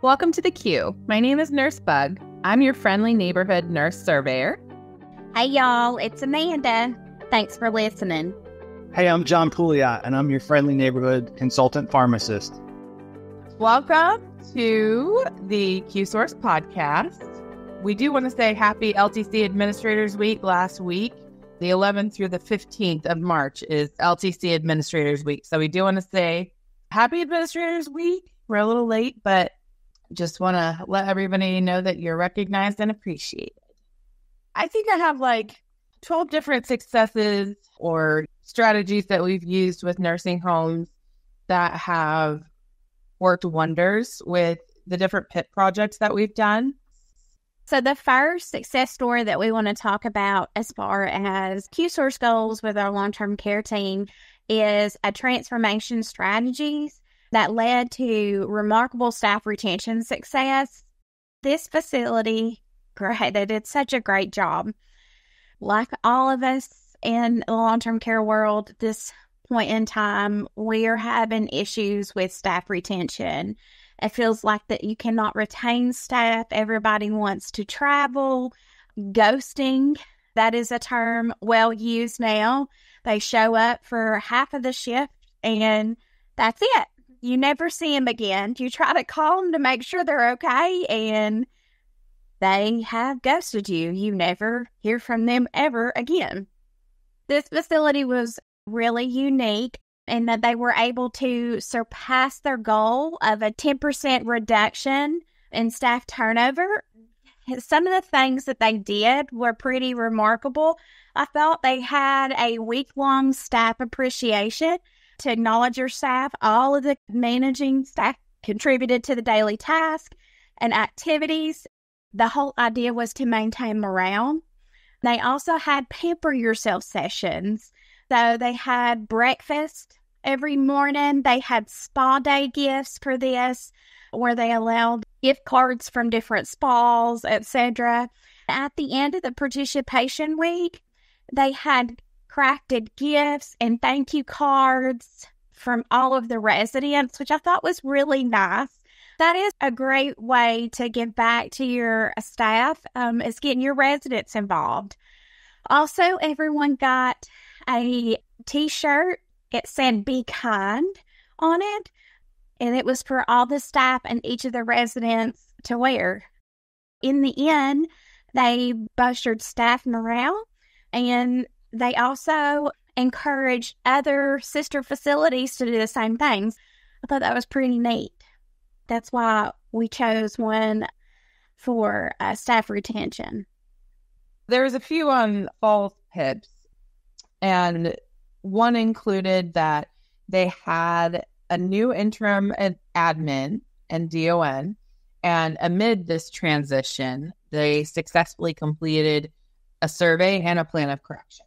Welcome to the Q. My name is Nurse Bug. I'm your friendly neighborhood nurse surveyor. Hey y'all, it's Amanda. Thanks for listening. Hey, I'm John Pouliot, and I'm your friendly neighborhood consultant pharmacist. Welcome to the Qsource podcast. We do want to say happy LTC Administrators Week last week. The 11th through the 15th of March is LTC Administrators Week. So we do want to say happy Administrators Week. We're a little late, but just want to let everybody know that you're recognized and appreciated. I think I have like 12 different successes or strategies that we've used with nursing homes that have worked wonders with the different PIP projects that we've done. So the first success story that we want to talk about as far as Qsource goals with our long-term care team is a transformation strategies that led to remarkable staff retention success. This facility, great, they did such a great job. Like all of us in the long-term care world, this point in time, we are having issues with staff retention. It feels like that you cannot retain staff. Everybody wants to travel. Ghosting, that is a term well used now. They show up for half of the shift and that's it. You never see them again. You try to call them to make sure they're okay, and they have ghosted you. You never hear from them ever again. This facility was really unique in that they were able to surpass their goal of a 10% reduction in staff turnover. Some of the things that they did were pretty remarkable. I thought they had a week-long staff appreciation to acknowledge your staff. All of the managing staff contributed to the daily task and activities. The whole idea was to maintain morale. They also had pamper yourself sessions. So they had breakfast every morning. They had spa day gifts for this, where they allowed gift cards from different spas, etc. At the end of the participation week, they had crafted gifts and thank you cards from all of the residents, which I thought was really nice. That is a great way to give back to your staff, is getting your residents involved. Also, everyone got a t-shirt. It said "Be Kind" on it, and it was for all the staff and each of the residents to wear. In the end, they boosted staff morale, and they also encouraged other sister facilities to do the same things. I thought that was pretty neat. That's why we chose one for staff retention. There's a few on fall PIPs, and one included that they had a new interim admin and DON, and amid this transition, they successfully completed a survey and a plan of correction.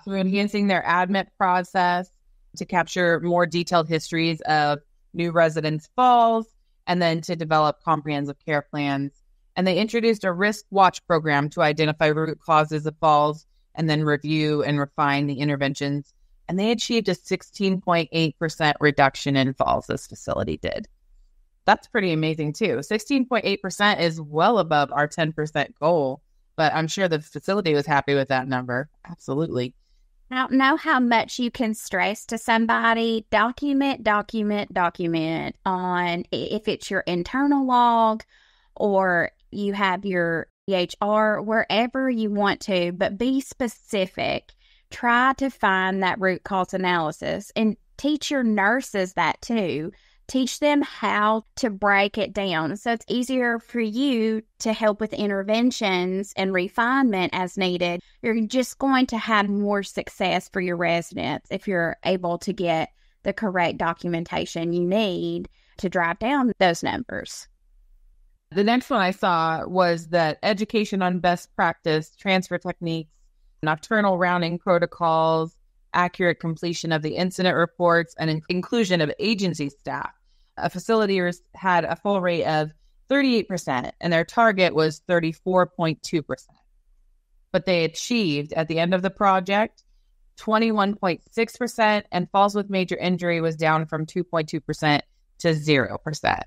Through enhancing their admit process to capture more detailed histories of new residents' falls, and then to develop comprehensive care plans. And they introduced a risk watch program to identify root causes of falls and then review and refine the interventions. And they achieved a 16.8% reduction in falls, this facility did. That's pretty amazing too. 16.8% is well above our 10% goal, but I'm sure the facility was happy with that number. Absolutely. I don't know how much you can stress to somebody. Document on if it's your internal log or you have your EHR, wherever you want to, but be specific. Try to find that root cause analysis and teach your nurses that too. Teach them how to break it down so it's easier for you to help with interventions and refinement as needed. You're just going to have more success for your residents if you're able to get the correct documentation you need to drive down those numbers. The next one I saw was that education on best practice, transfer techniques, nocturnal rounding protocols, accurate completion of the incident reports, and inclusion of agency staff. A facility had a full rate of 38%, and their target was 34.2%. But they achieved, at the end of the project, 21.6%, and falls with major injury was down from 2.2% to 0%.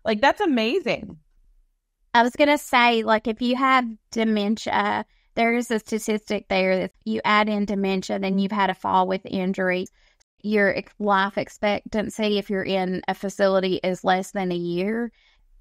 Like, that's amazing. I was going to say, like, if you have dementia, there is a statistic there that you add in dementia, then you've had a fall with injury. Your life expectancy, if you're in a facility, is less than a year.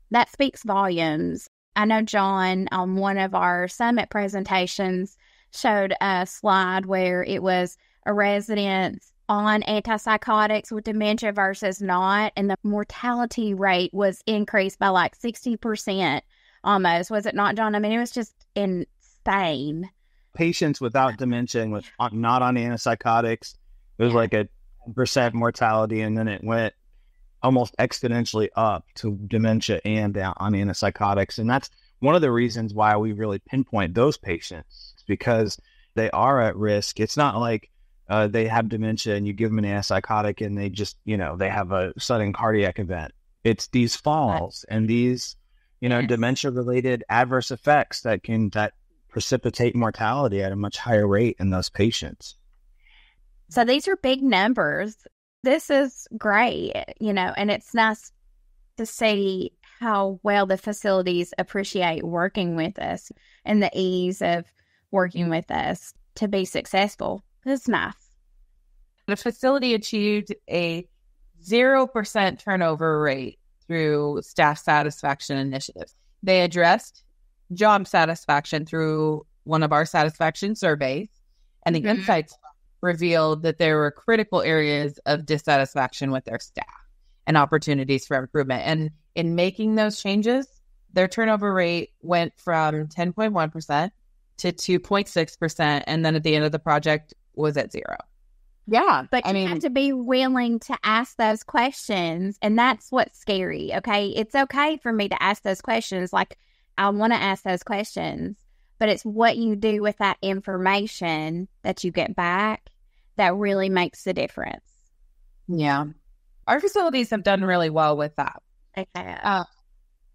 That speaks volumes. I know John, on one of our summit presentations, showed a slide where it was a resident on antipsychotics with dementia versus not, and the mortality rate was increased by like 60% almost. Was it not, John? I mean, it was just insane. Patients without dementia and not on antipsychotics, it was like a 10% mortality, and then it went almost exponentially up to dementia and on antipsychotics. And that's one of the reasons why we really pinpoint those patients, because they are at risk. It's not like they have dementia and you give them an antipsychotic and they just, they have a sudden cardiac event. It's these falls and these, dementia-related adverse effects that precipitate mortality at a much higher rate in those patients. So these are big numbers. This is great, and it's nice to see how well the facilities appreciate working with us and the ease of working with us to be successful. It's nice. The facility achieved a 0% turnover rate through staff satisfaction initiatives. They addressed job satisfaction through one of our satisfaction surveys, and the insights revealed that there were critical areas of dissatisfaction with their staff and opportunities for improvement. And in making those changes, their turnover rate went from 10.1% to 2.6%, and then at the end of the project was at 0. Yeah. But you have to be willing to ask those questions, and that's what's scary, okay? It's okay for me to ask those questions. Like, I want to ask those questions, but it's what you do with that information that you get back that really makes the difference. Yeah. Our facilities have done really well with that. Okay.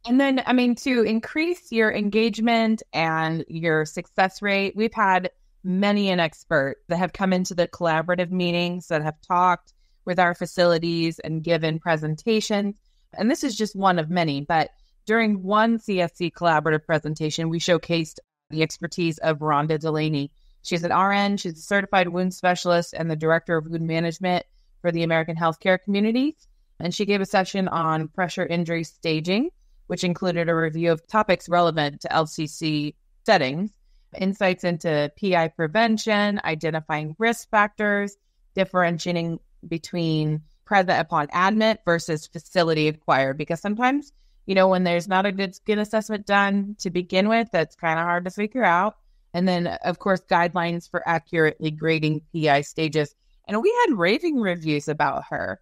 And then, to increase your engagement and your success rate, we've had many an expert that have come into the collaborative meetings that have talked with our facilities and given presentations. And this is just one of many, but during one CSC collaborative presentation, we showcased the expertise of Rhonda Delaney. She's an RN, she's a certified wound specialist and the director of wound management for the American healthcare communities. And she gave a session on pressure injury staging, which included a review of topics relevant to LCC settings, insights into PI prevention, identifying risk factors, differentiating between present upon admit versus facility acquired. Because sometimes, when there's not a good skin assessment done to begin with, that's kind of hard to figure out. And then, of course, guidelines for accurately grading PI stages. And we had raving reviews about her.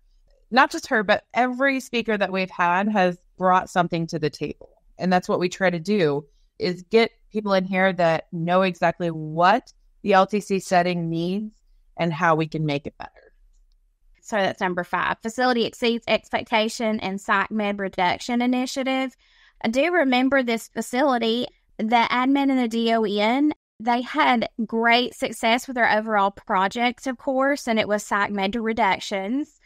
Not just her, but every speaker that we've had has brought something to the table. And that's what we try to do, is get people in here that know exactly what the LTC setting needs and how we can make it better. So that's number 5. Facility exceeds expectation and psych med reduction initiative. I do remember this facility, the admin and the DON, they had great success with their overall projects, of course, and it was psych med reductions.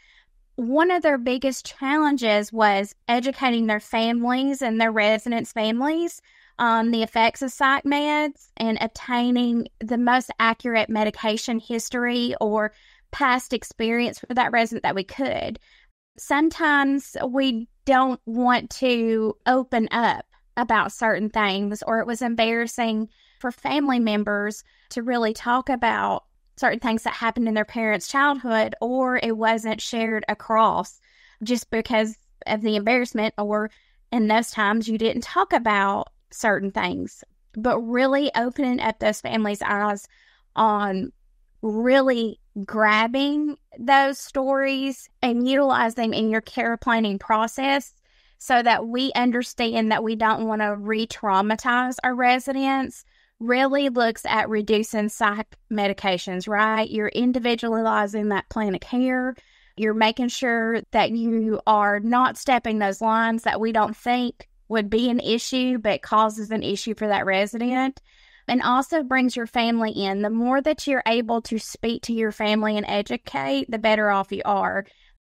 One of their biggest challenges was educating their families and their residents' families on the effects of psych meds and obtaining the most accurate medication history or past experience for that resident that we could. Sometimes we don't want to open up about certain things, or it was embarrassing for family members to really talk about certain things that happened in their parents' childhood, or it wasn't shared across just because of the embarrassment, or in those times you didn't talk about certain things. But really opening up those families' eyes on really grabbing those stories and utilize them in your care planning process so that we understand that we don't want to re-traumatize our residents, really looks at reducing psych medications, right? You're individualizing that plan of care. You're making sure that you are not stepping those lines that we don't think would be an issue, but causes an issue for that resident. And also brings your family in. The more that you're able to speak to your family and educate, the better off you are.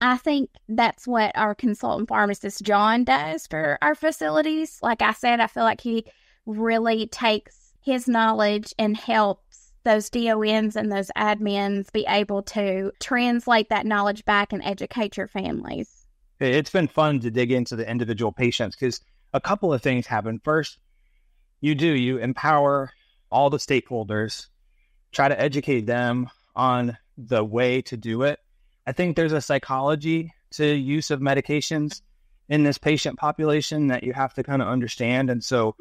I think that's what our consultant pharmacist, John, does for our facilities. Like I said, I feel like he really takes his knowledge and helps those DONs and those admins be able to translate that knowledge back and educate your families. It's been fun to dig into the individual patients because a couple of things happen. First, you empower all the stakeholders, try to educate them on the way to do it. I think there's a psychology to use of medications in this patient population that you have to kind of understand. And so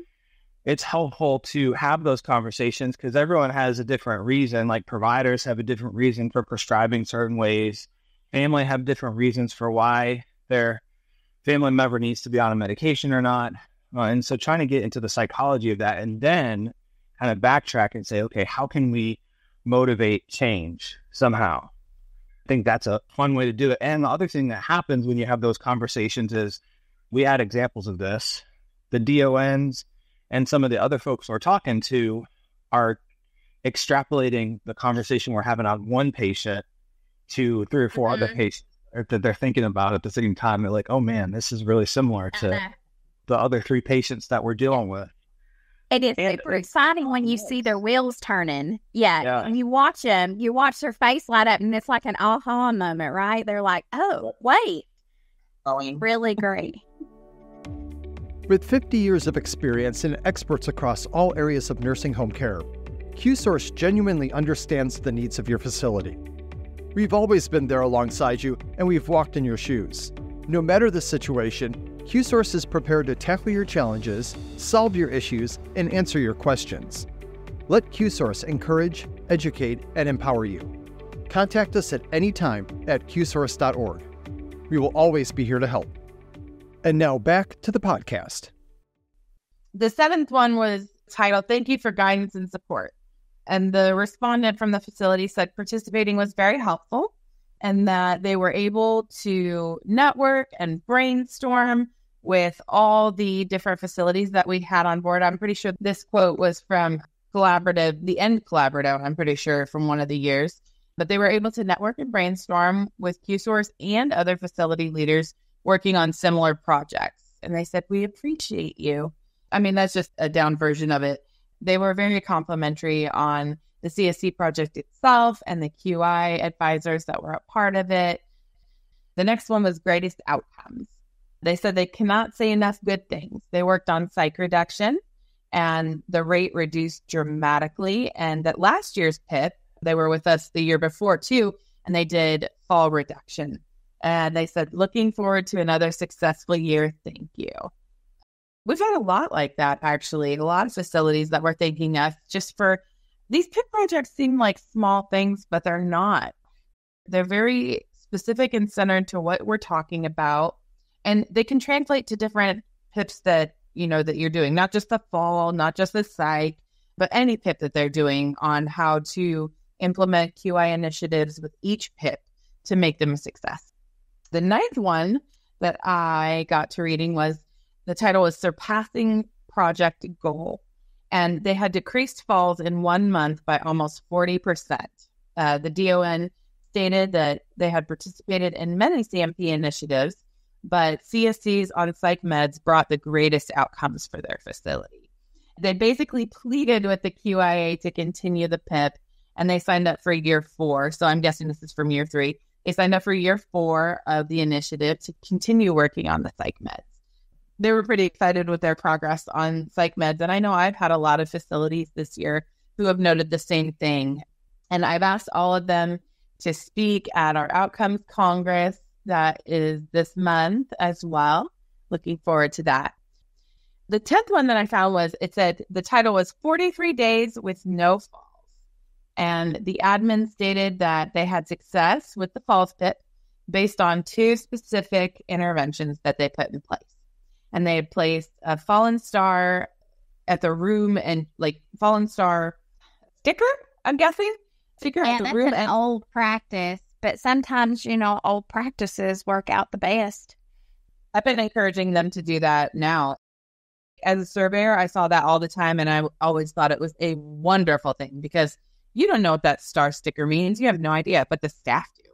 it's helpful to have those conversations because everyone has a different reason. Like providers have a different reason for prescribing certain ways. Family have different reasons for why their family member needs to be on a medication or not. And so trying to get into the psychology of that and then kind of backtrack and say, okay, how can we motivate change somehow? I think that's a fun way to do it. And the other thing that happens when you have those conversations is we had examples of this. The DONs and some of the other folks we're talking to are extrapolating the conversation we're having on one patient to 3 or 4 other patients that they're thinking about at the same time. They're like, oh man, this is really similar to the other 3 patients that we're dealing with. It is super exciting when you see their wheels turning. Yeah. And you watch them, you watch their face light up, and it's like an aha moment, right? They're like, oh, wait. Really great. With 50 years of experience and experts across all areas of nursing home care, Qsource genuinely understands the needs of your facility. We've always been there alongside you, and we've walked in your shoes. No matter the situation, Qsource is prepared to tackle your challenges, solve your issues, and answer your questions. Let Qsource encourage, educate, and empower you. Contact us at any time at qsource.org. We will always be here to help. And now back to the podcast. The 7th one was titled, Thank You for Guidance and Support. And the respondent from the facility said participating was very helpful and that they were able to network and brainstorm with all the different facilities that we had on board. I'm pretty sure this quote was from the End Collaborative, I'm pretty sure, from one of the years. But they were able to network and brainstorm with Qsource and other facility leaders working on similar projects. And they said, we appreciate you. I mean, that's just a down version of it. They were very complimentary on the CSC project itself and the QI advisors that were a part of it. The next one was greatest outcomes. They said they cannot say enough good things. They worked on psych reduction and the rate reduced dramatically. And that last year's PIP, they were with us the year before too, and they did fall reduction. And they said, looking forward to another successful year. Thank you. We've had a lot like that, actually. A lot of facilities that were thanking us just for these PIP projects seem like small things, but they're not. They're very specific and centered to what we're talking about. And they can translate to different PIPs that you're doing, not just the fall, not just the psych, but any PIP that they're doing on how to implement QI initiatives with each PIP to make them a success. The 9th one that I got to reading was, the title was Surpassing Project Goal. And they had decreased falls in 1 month by almost 40%. The DON stated that they had participated in many CMP initiatives, but CSCs on psych meds brought the greatest outcomes for their facility. They basically pleaded with the QIA to continue the PIP, and they signed up for year 4. So I'm guessing this is from year 3. They signed up for year 4 of the initiative to continue working on the psych meds. They were pretty excited with their progress on psych meds. And I know I've had a lot of facilities this year who have noted the same thing. And I've asked all of them to speak at our Outcomes Congress that is this month as well. Looking forward to that. The 10th one that I found the title was 43 Days with No Falls. And the admin stated that they had success with the falls PIP based on 2 specific interventions that they put in place. And they had placed a fallen star at the room and fallen star sticker, I'm guessing. Sticker at the room. That's an old practice, but sometimes, old practices work out the best. I've been encouraging them to do that now. As a surveyor, I saw that all the time, and I always thought it was a wonderful thing because you don't know what that star sticker means. You have no idea, but the staff do.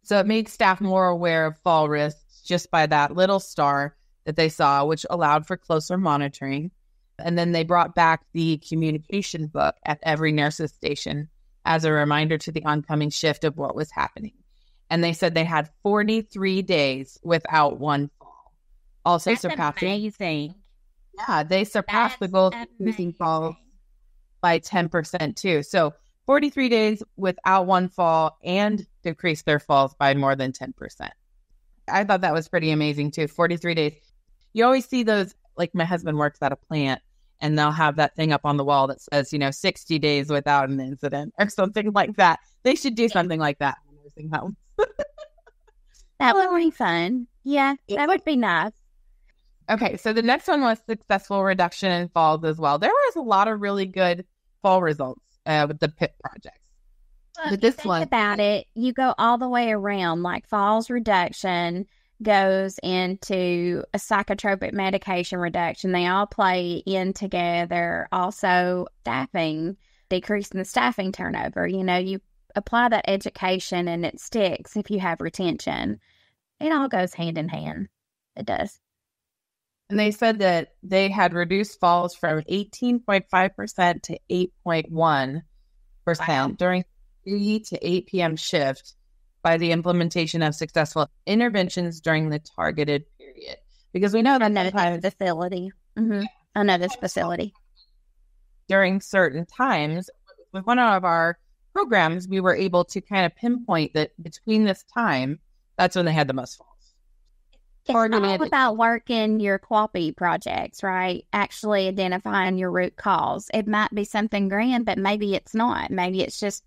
So it made staff more aware of fall risks just by that little star that they saw, which allowed for closer monitoring. And then they brought back the communication book at every nurse's station as a reminder to the oncoming shift of what was happening. And they said they had 43 days without one fall. Also That's surpassing. amazing. Yeah, they surpassed the goal of decreasing falls by 10% too. So 43 days without one fall and decreased their falls by more than 10%. I thought that was pretty amazing too. 43 days. You always see those, like my husband works at a plant and they'll have that thing up on the wall that says, 60 days without an incident or something like that. They should do something like that in nursing homes. That would be fun. Yeah, that would be nice. Okay, so the next one was successful reduction in falls as well. There was a lot of really good fall results with the PIP projects. But this Think one, about it, you go all the way around, like falls reduction goes into a psychotropic medication reduction. They all play in together. Also, staffing, decreasing the staffing turnover. You apply that education and it sticks if you have retention. It all goes hand in hand. It does. and they said that they had reduced falls from 18.5% to 8.1% during 3 to 8 p.m. shift by the implementation of successful interventions during the targeted period. Because we know that sometimes facility. Mm-hmm. I know this facility. during certain times, with one of our programs, we were able to kind of pinpoint that between this time, that's when they had the most falls. It's all about working your QAPI projects, right? Actually identifying your root cause. It might be something grand, but maybe it's not. Maybe it's just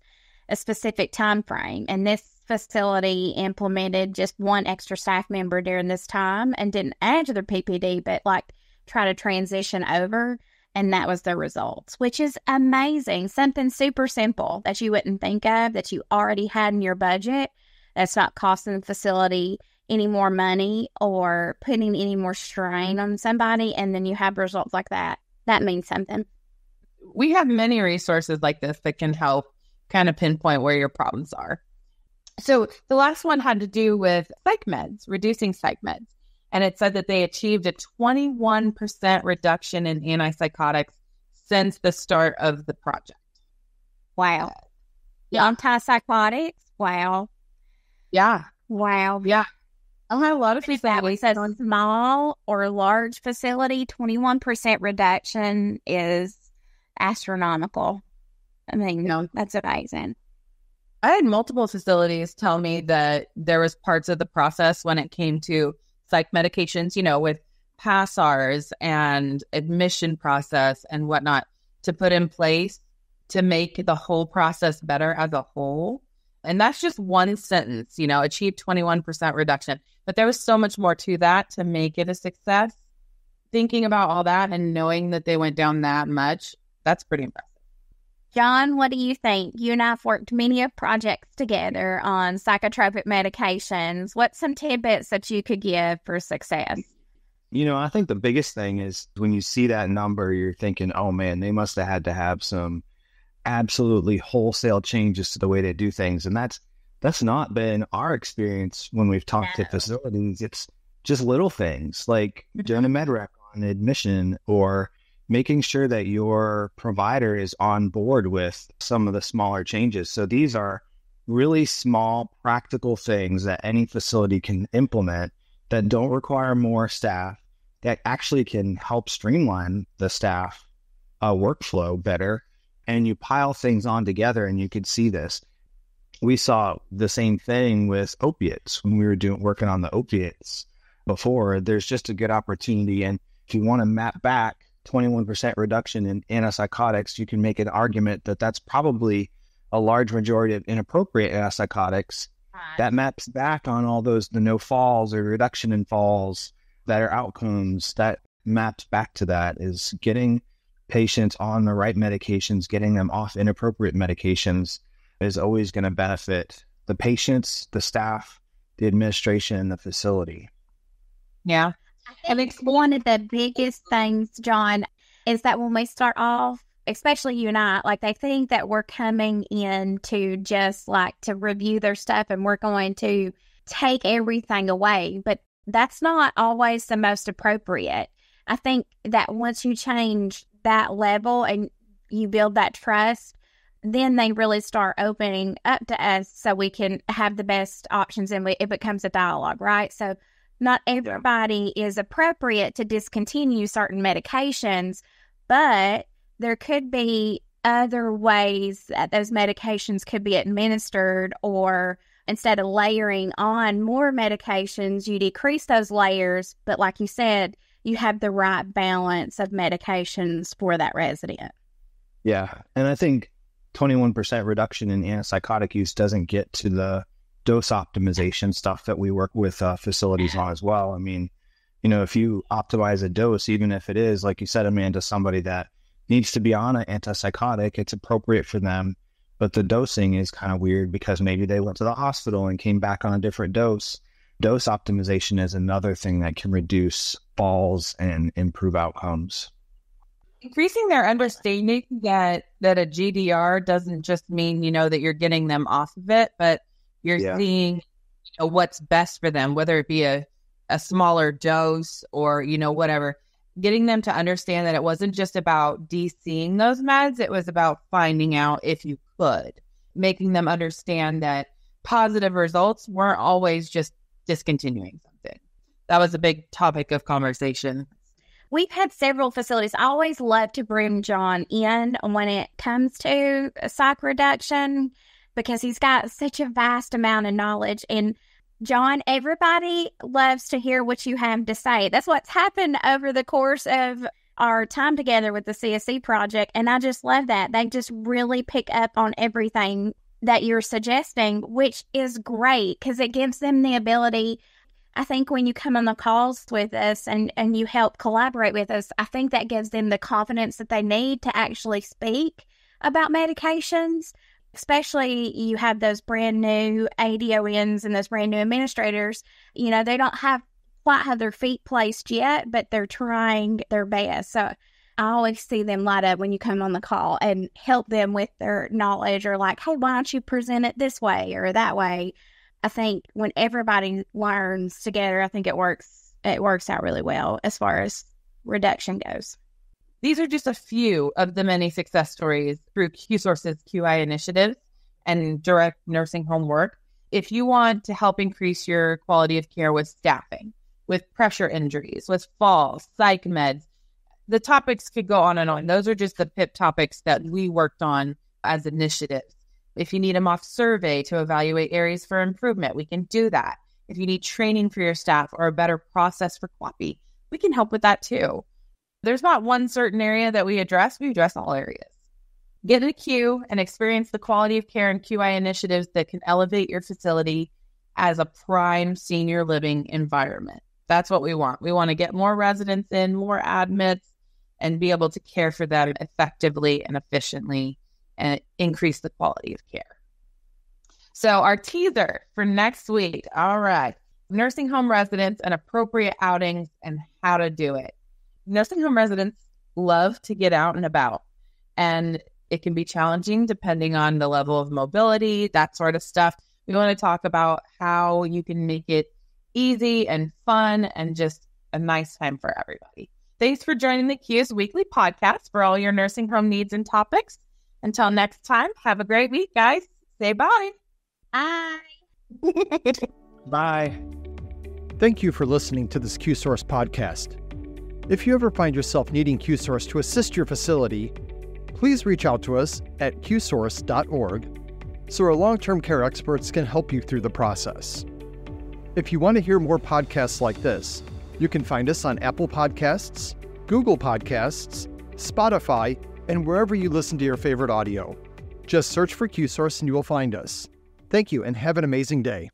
a specific time frame. And this facility implemented just one extra staff member during this time and didn't add to their PPD, but try to transition over. And that was the results, which is amazing. Something super simple that you wouldn't think of, that you already had in your budget. That's not costing the facility any more money or putting any more strain on somebody. And then you have results like that. That means something. We have many resources like this that can help kind of pinpoint where your problems are. So the last one had to do with psych meds, reducing psych meds. And it said that they achieved a 21% reduction in antipsychotics since the start of the project. Wow. Yeah. Antipsychotics? Wow. Yeah. Wow. Yeah. I had a lot of facilities. Said small or large facility, 21% reduction is astronomical. I mean, that's amazing. I had multiple facilities tell me that there was parts of the process when it came to psych medications, with PASARs and admission process and whatnot to put in place to make the whole process better as a whole. And that's just one sentence, achieved 21% reduction. But there was so much more to that to make it a success. Thinking about all that and knowing that they went down that much, that's pretty impressive. John, what do you think? You and I have worked many projects together on psychotropic medications. What's some tidbits that you could give for success? I think the biggest thing is when you see that number, you're thinking, oh man, they must have had to have some absolutely wholesale changes to the way they do things. And that's not been our experience when we've talked to facilities. It's just little things like doing a med rec on admission or making sure that your provider is on board with some of the smaller changes. So these are really small, practical things that any facility can implement that don't require more staff, that actually can help streamline the staff workflow better. And you pile things on together and you could see this. We saw the same thing with opiates when we were working on the opiates before. There's just a good opportunity. And if you want to map back 21% reduction in antipsychotics, you can make an argument that that's probably a large majority of inappropriate antipsychotics that maps back on all those, the no falls or reduction in falls that are outcomes that maps back to that is getting patients on the right medications, getting them off inappropriate medications is always going to benefit the patients, the staff, the administration, and the facility. Yeah. I think one of the biggest things, John, is that when we start off especially you and I, like they think that we're coming in to just like to review their stuff and we're going to take everything away. But that's not always the most appropriate. I think that once you change that level and you build that trust, then they really start opening up to us so we can have the best options and it becomes a dialogue, right? So not everybody is appropriate to discontinue certain medications, but there could be other ways that those medications could be administered, or instead of layering on more medications, you decrease those layers. But like you said, you have the right balance of medications for that resident. Yeah. And I think 21% reduction in antipsychotic use doesn't get to the dose optimization stuff that we work with facilities on as well. I mean, if you optimize a dose, even if it is, like you said, Amanda, somebody that needs to be on an antipsychotic, it's appropriate for them. But the dosing is kind of weird because maybe they went to the hospital and came back on a different dose. Dose optimization is another thing that can reduce falls and improve outcomes. Increasing their understanding that a GDR doesn't just mean, that you're getting them off of it, but you're seeing what's best for them, whether it be a smaller dose or, whatever. Getting them to understand that it wasn't just about de-seeing those meds, it was about finding out if you could. Making them understand that positive results weren't always just discontinuing something. That was a big topic of conversation. We've had several facilities. I always love to bring John in when it comes to psych reduction because he's got such a vast amount of knowledge. And John, everybody loves to hear what you have to say. That's what's happened over the course of our time together with the CSC project. And I just love that. They just really pick up on everything that you're suggesting, which is great because it gives them the ability. I think when you come on the calls with us and you help collaborate with us, I think that gives them the confidence that they need to actually speak about medications. Especially you have those brand new ADONs and those brand new administrators, they don't quite have their feet placed yet, but they're trying their best. So I always see them light up when you come on the call and help them with their knowledge or like, hey, why don't you present it this way or that way? I think when everybody learns together, I think it works out really well as far as reduction goes. These are just a few of the many success stories through Qsource's QI initiatives and direct nursing home work. If you want to help increase your quality of care with staffing, with pressure injuries, with falls, psych meds, the topics could go on and on. Those are just the PIP topics that we worked on as initiatives. If you need a mock survey to evaluate areas for improvement, we can do that. If you need training for your staff or a better process for QAPI, we can help with that too. There's not one certain area that we address all areas. Get in a queue and experience the quality of care and QI initiatives that can elevate your facility as a prime senior living environment. That's what we want. We want to get more residents in, more admits, and be able to care for them effectively and efficiently and increase the quality of care. So our teaser for next week, all right, nursing home residents and appropriate outings and how to do it. Nursing home residents love to get out and about, and it can be challenging depending on the level of mobility, that sort of stuff. We want to talk about how you can make it easy and fun and just a nice time for everybody. Thanks for joining the Q's weekly podcast for all your nursing home needs and topics. Until next time, have a great week, guys. Say bye. Bye. Bye. Thank you for listening to this Qsource podcast. If you ever find yourself needing Qsource to assist your facility, please reach out to us at qsource.org so our long-term care experts can help you through the process. If you want to hear more podcasts like this, you can find us on Apple Podcasts, Google Podcasts, Spotify, and wherever you listen to your favorite audio. Just search for Qsource and you will find us. Thank you and have an amazing day.